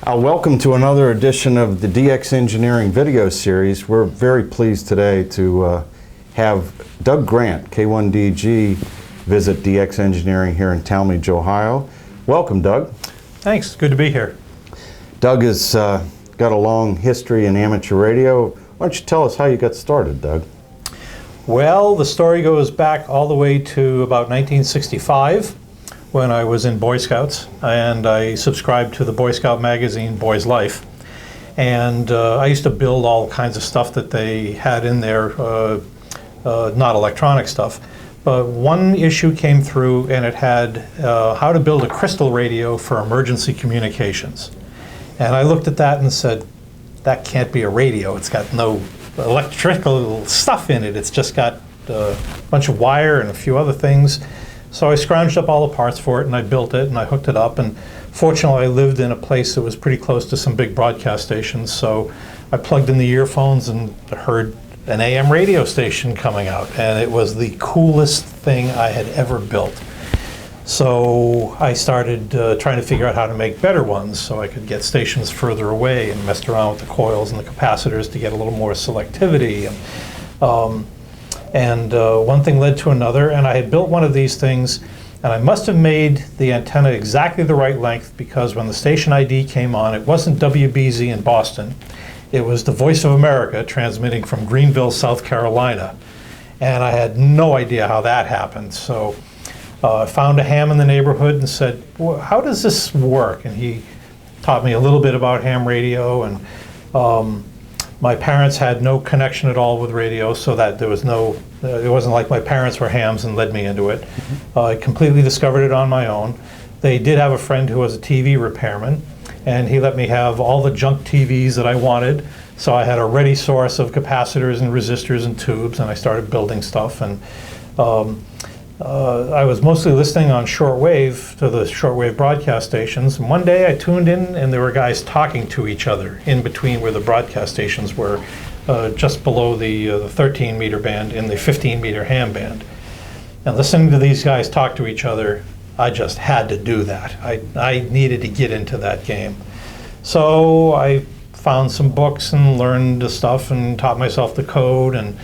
Welcome to another edition of the DX Engineering video series. We're very pleased today to have Doug Grant, K1DG, visit DX Engineering here in Tallmadge, Ohio. Welcome, Doug. Thanks. Good to be here. Doug has got a long history in amateur radio. Why don't you tell us how you got started, Doug? Well, the story goes back all the way to about 1965 when I was in Boy Scouts, and I subscribed to the Boy Scout magazine, Boy's Life. And I used to build all kinds of stuff that they had in there, not electronic stuff. But one issue came through, and it had how to build a crystal radio for emergency communications. And I looked at that and said, that can't be a radio. It's got no electrical stuff in it. It's just got a bunch of wire and a few other things. So I scrounged up all the parts for it, and I built it, and I hooked it up. And fortunately, I lived in a place that was pretty close to some big broadcast stations. So I plugged in the earphones and heard an AM radio station coming out. And it was the coolest thing I had ever built. So I started trying to figure out how to make better ones so I could get stations further away and messed around with the coils and the capacitors to get a little more selectivity. And one thing led to another, and I had built one of these things, and I must have made the antenna exactly the right length, because when the station ID came on, it wasn't WBZ in Boston. It was the Voice of America transmitting from Greenville, South Carolina. And I had no idea how that happened. So I found a ham in the neighborhood and said, well, how does this work? And he taught me a little bit about ham radio, and my parents had no connection at all with radio, so that there was no, it wasn't like my parents were hams and led me into it. I completely discovered it on my own. They did have a friend who was a TV repairman, and he let me have all the junk TVs that I wanted, so I had a ready source of capacitors and resistors and tubes, and I started building stuff. And I was mostly listening on shortwave to the shortwave broadcast stations. And one day I tuned in, and there were guys talking to each other in between where the broadcast stations were, just below the 13-meter band in the 15-meter ham band. And listening to these guys talk to each other, I just had to do that. I needed to get into that game. So I found some books and learned the stuff and taught myself the code. And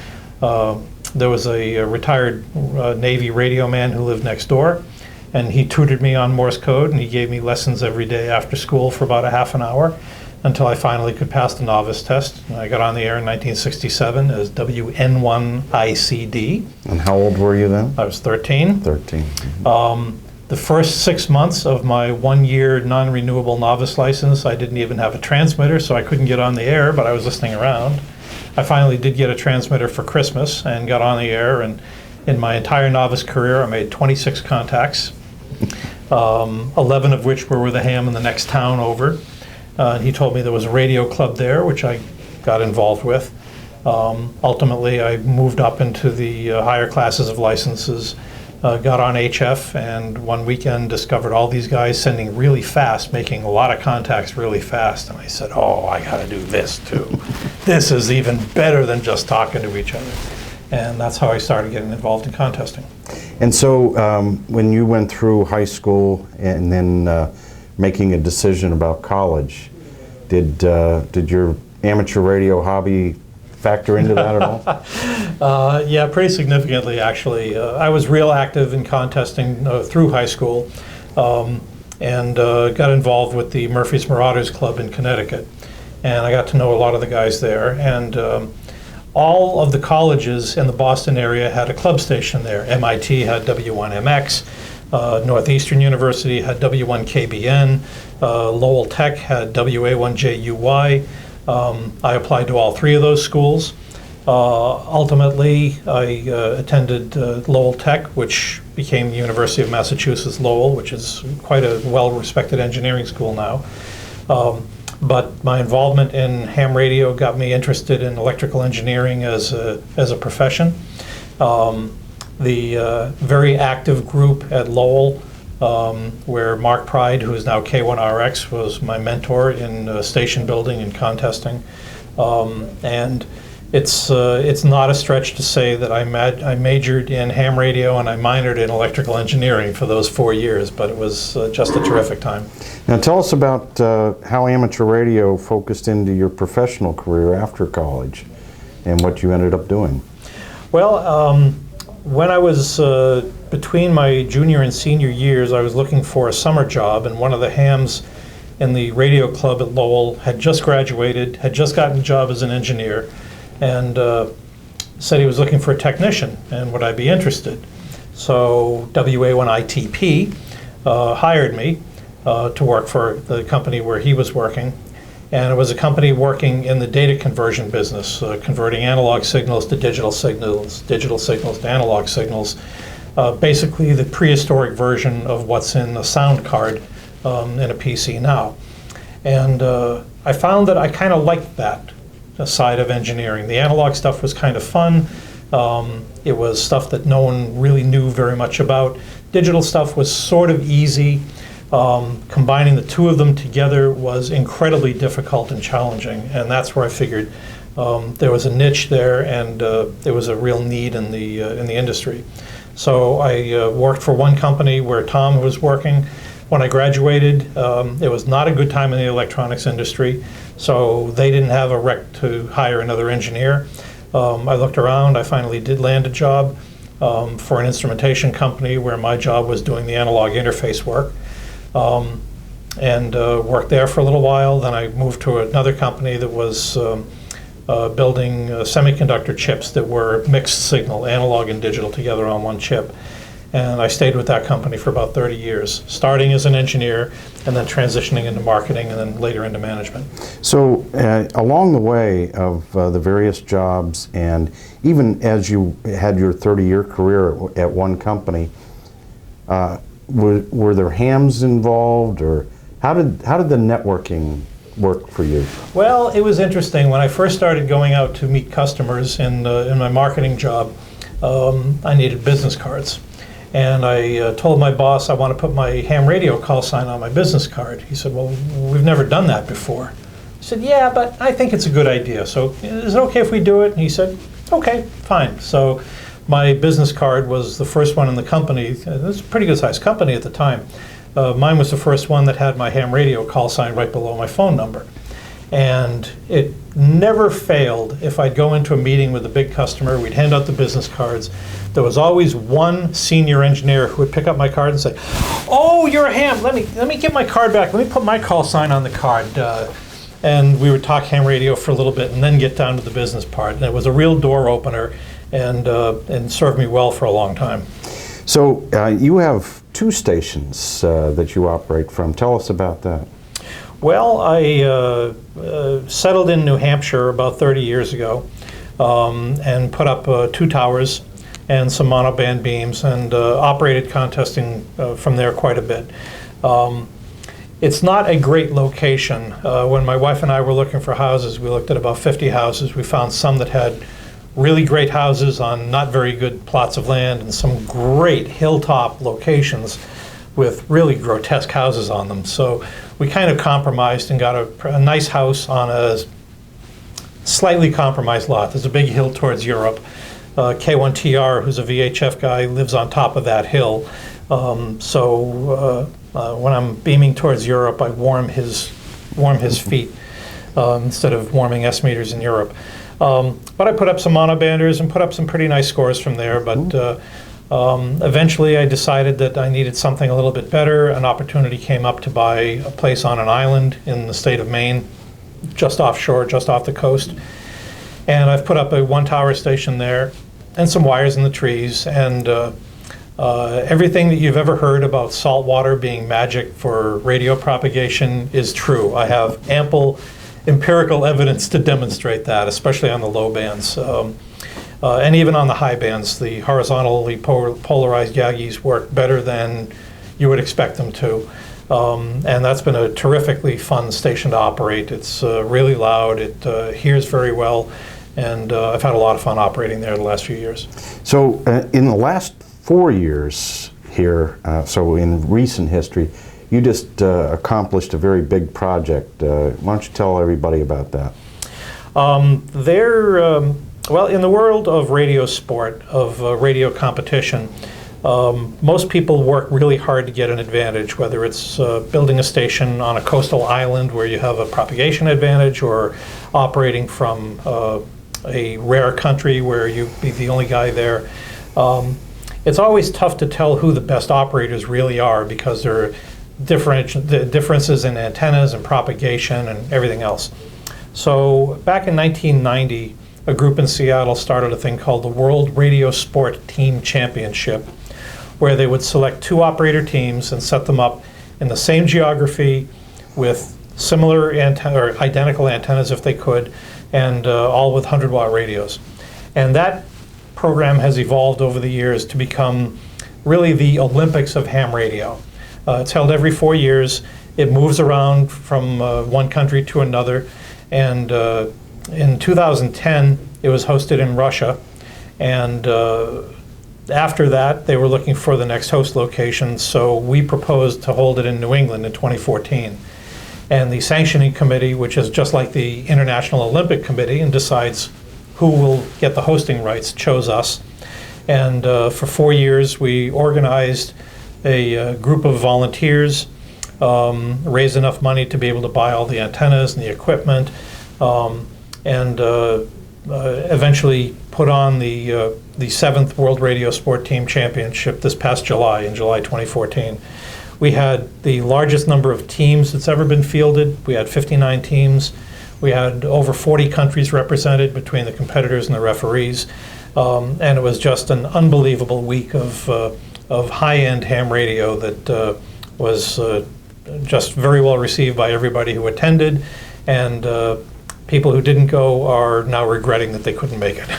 there was a retired Navy radio man who lived next door, and he tutored me on Morse code, and he gave me lessons every day after school for about a half an hour until I finally could pass the novice test. And I got on the air in 1967 as WN1ICD. And how old were you then? I was 13. 13. The first 6 months of my one-year non-renewable novice license, I didn't even have a transmitter, so I couldn't get on the air, but I was listening around. I finally did get a transmitter for Christmas and got on the air, and in my entire novice career I made 26 contacts, 11 of which were with a ham in the next town over. He told me there was a radio club there, which I got involved with. Ultimately I moved up into the higher classes of licenses, got on HF, and one weekend discovered all these guys sending really fast, making a lot of contacts really fast. And I said, oh, I got to do this too. This is even better than just talking to each other. And that's how I started getting involved in contesting. And so when you went through high school and then making a decision about college, did your amateur radio hobby factor into that at all? Yeah, pretty significantly, actually. I was real active in contesting through high school, and got involved with the Murphy's Marauders Club in Connecticut. And I got to know a lot of the guys there. And all of the colleges in the Boston area had a club station there. MIT had W1MX, Northeastern University had W1KBN, Lowell Tech had WA1JUY. I applied to all three of those schools. Ultimately, I attended Lowell Tech, which became the University of Massachusetts Lowell, which is quite a well-respected engineering school now. But my involvement in ham radio got me interested in electrical engineering as a profession. The very active group at Lowell, where Mark Pride, who is now K1RX, was my mentor in station building and contesting. And it's not a stretch to say that I majored in ham radio and I minored in electrical engineering for those 4 years, but it was just a terrific time. Now tell us about how amateur radio focused into your professional career after college and what you ended up doing. Well, when I was between my junior and senior years, I was looking for a summer job, and one of the hams in the radio club at Lowell had just graduated, had just gotten a job as an engineer, and said he was looking for a technician and would I be interested. So WA1ITP hired me to work for the company where he was working, and it was a company working in the data conversion business, converting analog signals to digital signals to analog signals, basically the prehistoric version of what's in a sound card in a PC now. And I found that I kind of liked that side of engineering. The analog stuff was kind of fun. It was stuff that no one really knew very much about. Digital stuff was sort of easy. Combining the two of them together was incredibly difficult and challenging, and that's where I figured there was a niche there, and there was a real need in the industry. So I worked for one company where Tom was working. When I graduated, it was not a good time in the electronics industry, so they didn't have a rec to hire another engineer. I looked around. I finally did land a job for an instrumentation company where my job was doing the analog interface work, and worked there for a little while. Then I moved to another company that was building semiconductor chips that were mixed signal, analog and digital together on one chip. And I stayed with that company for about 30 years, starting as an engineer and then transitioning into marketing and then later into management. So along the way of the various jobs, and even as you had your 30-year career at one company, were there hams involved, or how did the networking work for you? Well, it was interesting. When I first started going out to meet customers in my marketing job, I needed business cards. And I told my boss I want to put my ham radio call sign on my business card. He said, well, we've never done that before. I said, yeah, but I think it's a good idea. So is it okay if we do it? And he said, okay, fine. So my business card was the first one in the company. It was a pretty good sized company at the time. Mine was the first one that had my ham radio call sign right below my phone number. And it never failed. If I'd go into a meeting with a big customer, we'd hand out the business cards. There was always one senior engineer who would pick up my card and say, oh, you're a ham, let me get my card back, let me put my call sign on the card. And we would talk ham radio for a little bit and then get down to the business part. And it was a real door opener, and served me well for a long time. So you have 2 stations that you operate from. Tell us about that. Well, I settled in New Hampshire about 30 years ago and put up 2 towers and some monoband beams, and operated contesting from there quite a bit. It's not a great location. When my wife and I were looking for houses, we looked at about 50 houses. We found some that had really great houses on not very good plots of land, and some great hilltop locations with really grotesque houses on them. So we kind of compromised and got a nice house on a slightly compromised lot. There's a big hill towards Europe. K1TR, who's a VHF guy, lives on top of that hill. So when I'm beaming towards Europe, I warm his feet instead of warming S meters in Europe. But I put up some monobanders and put up some pretty nice scores from there. But eventually I decided that I needed something a little bit better. An opportunity came up to buy a place on an island in the state of Maine, just offshore, just off the coast. And I've put up a 1-tower station there and some wires in the trees. And everything that you've ever heard about salt water being magic for radio propagation is true. I have ample empirical evidence to demonstrate that, especially on the low bands. And even on the high bands, the horizontally polarized Yagis work better than you would expect them to. And that's been a terrifically fun station to operate. It's really loud, it hears very well, and I've had a lot of fun operating there the last few years. So in the last 4 years here, so in recent history, you just accomplished a very big project. Why don't you tell everybody about that? Well, in the world of radio sport, of radio competition, most people work really hard to get an advantage, whether it's building a station on a coastal island where you have a propagation advantage, or operating from a rare country where you be the only guy there. It's always tough to tell who the best operators really are, because there are differences in antennas and propagation and everything else. So back in 1990, a group in Seattle started a thing called the World Radio Sport Team Championship, where they would select 2 operator teams and set them up in the same geography with similar or identical antennas if they could, and all with 100-watt radios. And that program has evolved over the years to become really the Olympics of ham radio. It's held every 4 years. It moves around from one country to another. And in 2010, it was hosted in Russia. And after that, they were looking for the next host location. So we proposed to hold it in New England in 2014. And the sanctioning committee, which is just like the International Olympic Committee and decides who will get the hosting rights, chose us. And for 4 years, we organized a group of volunteers, raised enough money to be able to buy all the antennas and the equipment, and eventually put on the 7th World Radio Sport Team Championship this past July, in July 2014. We had the largest number of teams that's ever been fielded. We had 59 teams. We had over 40 countries represented between the competitors and the referees. And it was just an unbelievable week of high-end ham radio that was just very well received by everybody who attended, and people who didn't go are now regretting that they couldn't make it.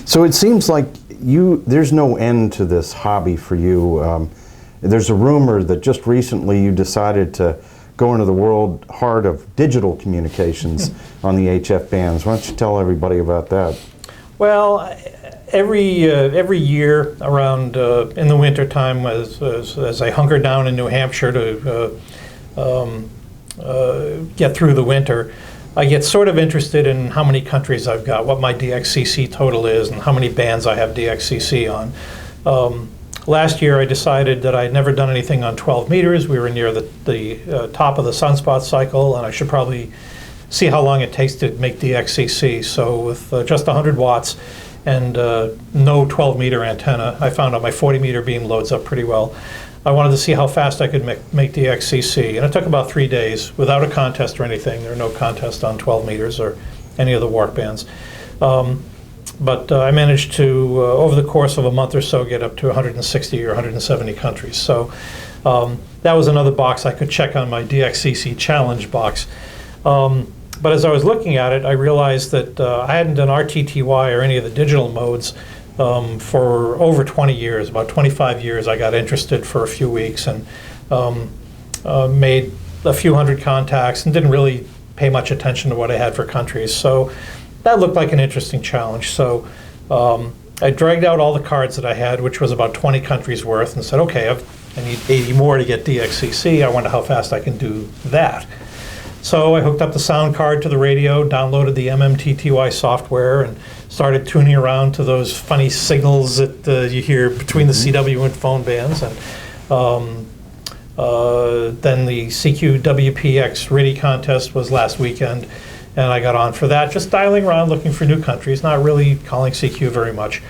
So it seems like there's no end to this hobby for you. There's a rumor that just recently you decided to go into the world heart of digital communications on the HF bands. Why don't you tell everybody about that? Well, every year around in the winter time, as I hunker down in New Hampshire to get through the winter, I get sort of interested in how many countries I've got, what my DXCC total is, and how many bands I have DXCC on. Last year I decided that I'd never done anything on 12 meters. We were near the top of the sunspot cycle, and I should probably see how long it takes to make DXCC. So with just 100 watts and no 12-meter antenna, I found out my 40-meter beam loads up pretty well. I wanted to see how fast I could make DXCC, and it took about 3 days without a contest or anything. There are no contests on 12 meters or any of the warp bands. But I managed to, over the course of a month or so, get up to 160 or 170 countries. So that was another box I could check on my DXCC challenge box. But as I was looking at it, I realized that I hadn't done RTTY or any of the digital modes for over 20 years. About 25 years I got interested for a few weeks and made a few hundred contacts and didn't really pay much attention to what I had for countries. So that looked like an interesting challenge. So I dragged out all the cards that I had, which was about 20 countries worth, and said, okay, I need 80 more to get DXCC. I wonder how fast I can do that. So I hooked up the sound card to the radio, downloaded the MMTTY software, and started tuning around to those funny signals that you hear between the CW and phone bands. And then the CQ-WPX RIDI contest was last weekend, and I got on for that, just dialing around looking for new countries, not really calling CQ very much.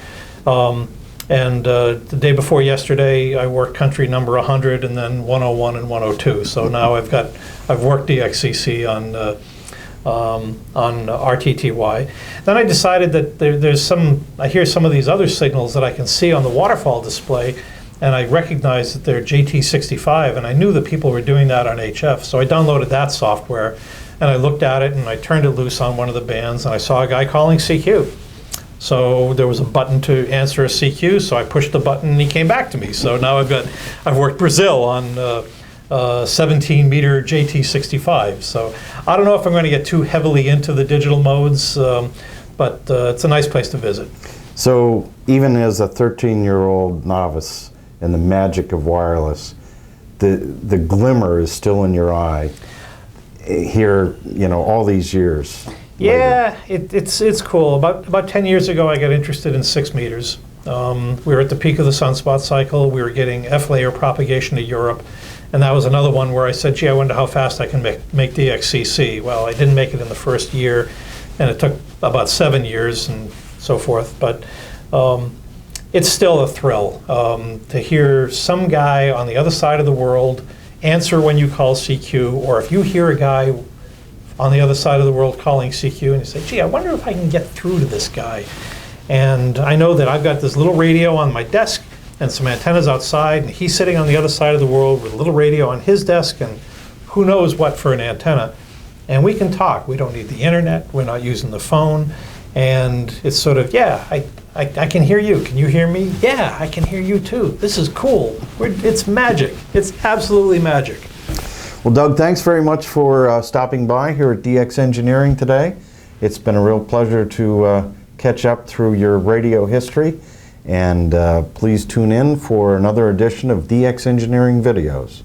And the day before yesterday, I worked country number 100 and then 101 and 102. So now I've worked DXCC on RTTY. Then I decided that I hear some of these other signals that I can see on the waterfall display, and I recognized that they're JT65, and I knew that people were doing that on HF. So I downloaded that software, and I looked at it, and I turned it loose on one of the bands, and I saw a guy calling CQ. So there was a button to answer a CQ, so I pushed the button and he came back to me. So now I've worked Brazil on 17-meter JT65. So I don't know if I'm going to get too heavily into the digital modes, but it's a nice place to visit. So even as a 13-year-old novice in the magic of wireless, the glimmer is still in your eye here, all these years. Yeah, it's cool. About 10 years ago, I got interested in 6 meters. We were at the peak of the sunspot cycle. We were getting F-layer propagation to Europe. And that was another one where I said, gee, I wonder how fast I can make DXCC. Well, I didn't make it in the first year, and it took about 7 years and so forth. But it's still a thrill to hear some guy on the other side of the world answer when you call CQ, or if you hear a guy on the other side of the world calling CQ and you say, gee, I wonder if I can get through to this guy. And I know that I've got this little radio on my desk and some antennas outside, and he's sitting on the other side of the world with a little radio on his desk and who knows what for an antenna. And we can talk. We don't need the internet. We're not using the phone. And it's sort of, yeah, I can hear you. Can you hear me? Yeah, I can hear you too. This is cool. It's magic. It's absolutely magic. Well, Doug, thanks very much for stopping by here at DX Engineering today. It's been a real pleasure to catch up through your radio history. And please tune in for another edition of DX Engineering Videos.